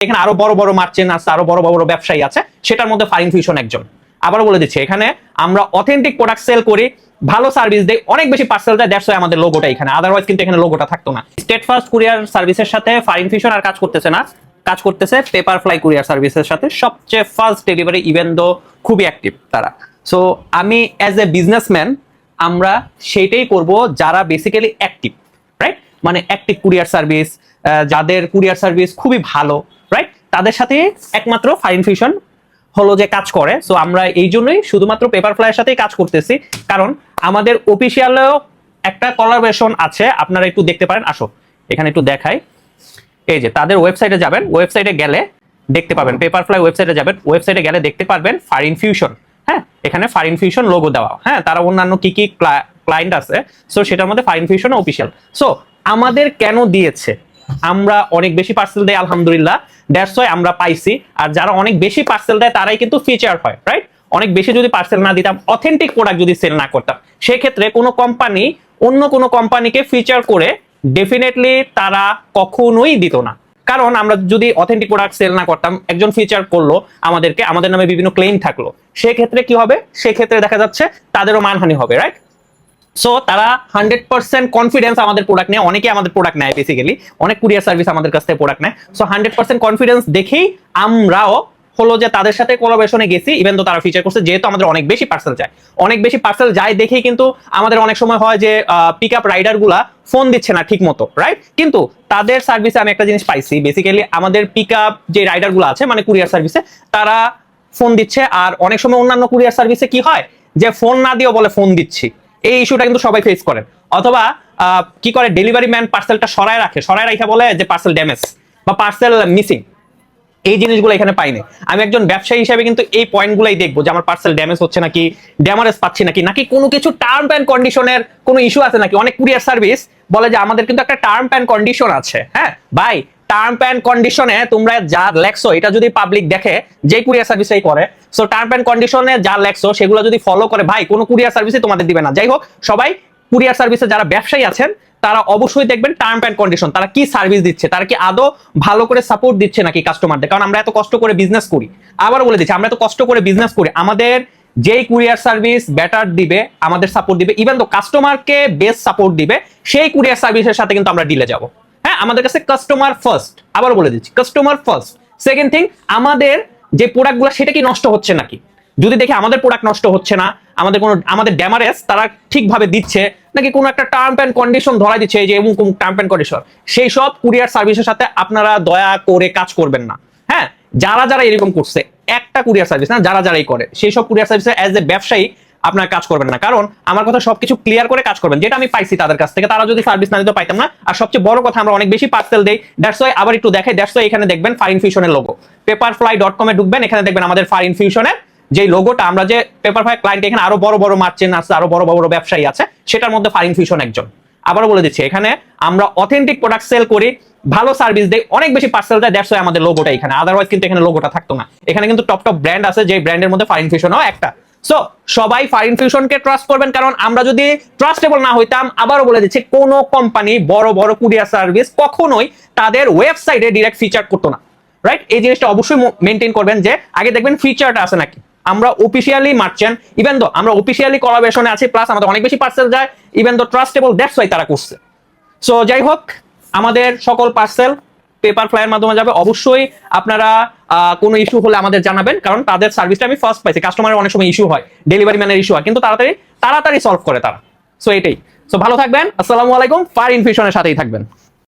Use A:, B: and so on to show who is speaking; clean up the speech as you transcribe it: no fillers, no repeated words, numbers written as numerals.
A: এখানে আরো বড় বড় মার্চেন্ট আছে, আরো বড় বড় ব্যবসায়ী আছে, সেটার মধ্যে ফার ইনফিউশন একজন। আবারও বলে দিচ্ছি, এখানে আমরা অথেন্টিক প্রোডাক্ট সেল করি, ভালো সার্ভিস দেই, অনেক বেশি পার্সেল দেয়, দ্যাটস ওয়াই আমাদের লোগোটা এখানে, আদারওয়াইজ কিন্তু এখানে লোগোটা থাকতো না। স্টেটফাস্ট কুরিয়ার সার্ভিসের সাথে ফার ইনফিউশন আর কাজ করতেছে না, কাজ করতেছে পেপারফ্লাই কুরিয়ার সার্ভিসের সাথে, সবচেয়ে ফাস্ট ডেলিভারি, ইভেন দো খুবই অ্যাক্টিভ তারা। সো আমি অ্যাজ এ বিজনেসম্যান আমরা সেইটাই করব যারা বেসিক্যালি অ্যাক্টিভ, রাইট? মানে অ্যাক্টিভ কুরিয়ার সার্ভিস, যাদের কুরিয়ার সার্ভিস খুবই ভালো, রাইট? তাদের সাথে একমাত্র ফার ইনফিউশন হলো যে কাজ করে। সো আমরা এই জন্যই শুধুমাত্র পেপারফ্লাইয়ের সাথেই কাজ করতেছি, কারণ আমাদের অফিসিয়ালেও একটা কোলাবোরেশন আছে, আপনারা একটু দেখতে পারেন। আসো এখানে একটু দেখাই, এই যে তাদের ওয়েবসাইটে যাবেন, ওয়েবসাইটে গেলে দেখতে পাবেন, পেপারফ্লাই ওয়েবসাইটে যাবেন, ওয়েবসাইটে গেলে দেখতে পারবেন ফার ইনফিউশন। হ্যাঁ, এখানে ফার ইনফিউশন লোগো দেওয়া। হ্যাঁ, তারা অন্যান্য কি কি ক্লায়েন্ট আছে, সো সেটার মধ্যে ফার ইনফিউশন অফিসিয়াল। সো আমাদের কেন দিয়েছে? আমরা অনেক বেশি পার্সেল দেয় আলহামদুলিল্লাহ, দ্যাটস ওয়াই আমরা পাইছি। আর যারা অনেক বেশি পার্সেল দেয় তারাই কিন্তু ফিচার হয়, রাইট? অনেক বেশি যদি পার্সেল না দিতাম, অথেন্টিক প্রোডাক্ট যদি সেল না করতাম, সেক্ষেত্রে কোনো কোম্পানি অন্য কোনো কোম্পানিকে ফিচার করে ডেফিনেটলি তারা কখনোই দিত না। কারণ আমরা যদি অথেন্টিক প্রোডাক্ট সেল না করতাম, একজন ফিচার করলো আমাদেরকে, আমাদের নামে বিভিন্ন ক্লেম থাকলো, সেক্ষেত্রে কি হবে? সেক্ষেত্রে দেখা যাচ্ছে তাদেরও মানহানি হবে, রাইট? সো তারা 100% কনফিডেন্স আমাদের প্রোডাক্ট নেয়, অনেকে আমাদের প্রোডাক্ট নেয়, বেসিক্যালি অনেক কুরিয়ার সার্ভিস আমাদের কাছ থেকে প্রোডাক্ট নেয়। সো 100% কনফিডেন্স দেখেই আমরাও হলো যে তাদের সাথে কোলাবোরেশনে গেছি, ইভেন তো তারা ফিচার করছে, যেহেতু আমাদের অনেক বেশি পার্সেল যায়, অনেক বেশি পার্সেল যায় দেখেই কিন্তু আমাদের অনেক সময় হয় যে পিক আপ রাইডার গুলা ফোন দিচ্ছে না ঠিক মতো, রাইট? কিন্তু তাদের সার্ভিসে আমি একটা জিনিস পাইছি, বেসিক্যালি আমাদের পিক আপ যে রাইডার গুলো আছে, মানে কুরিয়ার সার্ভিসে, তারা ফোন দিচ্ছে। আর অনেক সময় অন্যান্য কুরিয়ার সার্ভিসে কি হয় যে ফোন না দিয়েও বলে ফোন দিচ্ছি, এই ইস্যুটা কিন্তু সবাই ফেস করেন। অথবা কি করে, ডেলিভারি ম্যান পার্সেলটা সরায় রাখে, সরায় রাখা বলে যে পার্সেল ড্যামেজ বা পার্সেল মিসিং। এই জিনিসগুলো এখানে পাইনি। আমি একজন ব্যবসায়ী হিসেবে কিন্তু এই পয়েন্টগুলোই দেখবো যে আমার পার্সেল ড্যামেজ হচ্ছে নাকি, ড্যামারেজ পাচ্ছি নাকি, নাকি কোনো কিছু টার্ম অ্যান্ড কন্ডিশনের কোনো ইস্যু আছে নাকি। অনেক কুরিয়ার সার্ভিস বলে যে আমাদের কিন্তু একটা টার্ম অ্যান্ড কন্ডিশন আছে। হ্যাঁ ভাই, টার্ম অ্যান্ড কন্ডিশনে তোমরা যা লেখছো, এটা যদি পাবলিক দেখে, যে কুরিয়ার সার্ভিসই করে, সো টার্ম অ্যান্ড কন্ডিশনে যা লেখছো সেগুলো যদি ফলো করে, ভাই কোনো কুরিয়ার সার্ভিসই তোমাদের দিবে না। যাই হোক, সবাই কুরিয়ার সার্ভিসে যারা ব্যবসায়ী আছেন তারা অবশ্যই দেখবেন টার্ম অ্যান্ড কন্ডিশন, তারা কি সার্ভিস দিচ্ছে, তারা কি আদৌ ভালো করে সাপোর্ট দিচ্ছে নাকি কাস্টমারদের। কারণ আমরা এত কষ্ট করে বিজনেস করি, আবারও বলে দিচ্ছি, আমরা এত কষ্ট করে বিজনেস করি, আমাদের যেই কুরিয়ার সার্ভিস বেটার দিবে, আমাদের সাপোর্ট দিবে, ইভেন তো কাস্টমারকে বেস্ট সাপোর্ট দিবে, সেই কুরিয়ার সার্ভিসের সাথে কিন্তু আমরা ডিলে যাব। হ্যাঁ, আমাদের কাছে কাস্টমার ফার্স্ট, আবারও বলে দিচ্ছি, কাস্টমার ফার্স্ট। সেকেন্ড থিং, আমাদের যে প্রোডাক্টগুলো সেটা কি নষ্ট হচ্ছে নাকি, যদি দেখি আমাদের প্রোডাক্ট নষ্ট হচ্ছে না, আমাদের ড্যামারেজ তারা ঠিকভাবে দিচ্ছে নাকি, কোনো একটা টার্ম অ্যান্ড কন্ডিশন ধরা দিচ্ছে যে এমন কোন টার্ম অ্যান্ড কন্ডিশন, সেই সব কুরিয়ার সার্ভিসের সাথে আপনারা দয়া করে কাজ করবেন না। হ্যাঁ, যারা যারা এরকম করছে, একটা কুরিয়ার সার্ভিস না, যারা যারাই করে সেই সব কুরিয়ার সার্ভিসে অ্যাজ এ ব্যবসায়ী আপনারা কাজ করবেন না। কারণ আমার কথা, সবকিছু ক্লিয়ার করে কাজ করবেন, যেটা আমি পাইছি তাদের কাছ থেকে। তারা যদি সার্ভিস না দিতে পাইতাম না। আর সবচেয়ে বড় কথা, আমরা অনেক বেশি পার্সেল দেই, দ্যাটস ওয়াই। আবার একটু দেখাই, দ্যাটস ওয়াই এখানে দেখবেন ফার ইনফিউশনের লোগো, পেপারফ্লাই.com এ ঢুকবেন, এখানে দেখবেন আমাদের ফার ইনফিউশনের যে লোগোটা। আমরা যে পেপারফ্লাই ক্লায়েন্ট, এখানে আরো বড় বড় মার্চেন্ট আছে, আরো বড় বড় ব্যবসায়ী আছে, সেটার মধ্যে ফার ইনফিউশন একজন। আবারও বলে দিচ্ছি, এখানে আমরা অথেন্টিক প্রোডাক্ট সেল করি, ভালো সার্ভিস দেই, অনেক বেশি পার্সেল দেয়, দ্যাটস ওয়াই আমাদের লোগোটা এখানে, আদারওয়াইজ কিন্তু এখানে লোগোটা থাকতো না। এখানে কিন্তু টপ টপ ব্র্যান্ড আছে, যে ব্র্যান্ডের মধ্যে ফার ইনফিউশনও একটা। সো সবাই ফার ইনফিউশনকে ট্রাস্ট করবেন, কারণ আমরা যদি ট্রাস্টেবল না হইতাম, আবারও বলে দিচ্ছি, কোনো কোম্পানি বড় বড় কুরিয়ার সার্ভিস কখনোই তাদের ওয়েবসাইটে ডিরেক্ট ফিচার করতো না, রাইট? এই জিনিসটা অবশ্যই মেনটেন করবেন যে আগে দেখবেন ফিচারটা আছে নাকি। আমরা অফিসিয়ালি মার্চেন্ট, ইভেন দো আমরা অফিসিয়ালি কোলাবোরেশনে আছি, প্লাস আমাদের অনেক বেশি পার্সেল যায়, even though trustable, that's why তারা করছে। সো যাই হোক, আমাদের সকল পার্সেল পেপারফ্লাইয়ের মাধ্যমে যাবে। অবশ্যই আপনারা কোনো ইস্যু হলে আমাদের জানাবেন, কারণ তাদের সার্ভিসটা আমি ফার্স্ট পাইছি। কাস্টমারের অনেক সময় ইস্যু হয়, ডেলিভারি ম্যানের ইস্যু হয়, কিন্তু তাড়াতাড়ি সলভ করে তারা। সো এটাই। সো ভালো থাকবেন, আসসালামু আলাইকুম। ফার ইনফিউশনের সাথেই থাকবেন।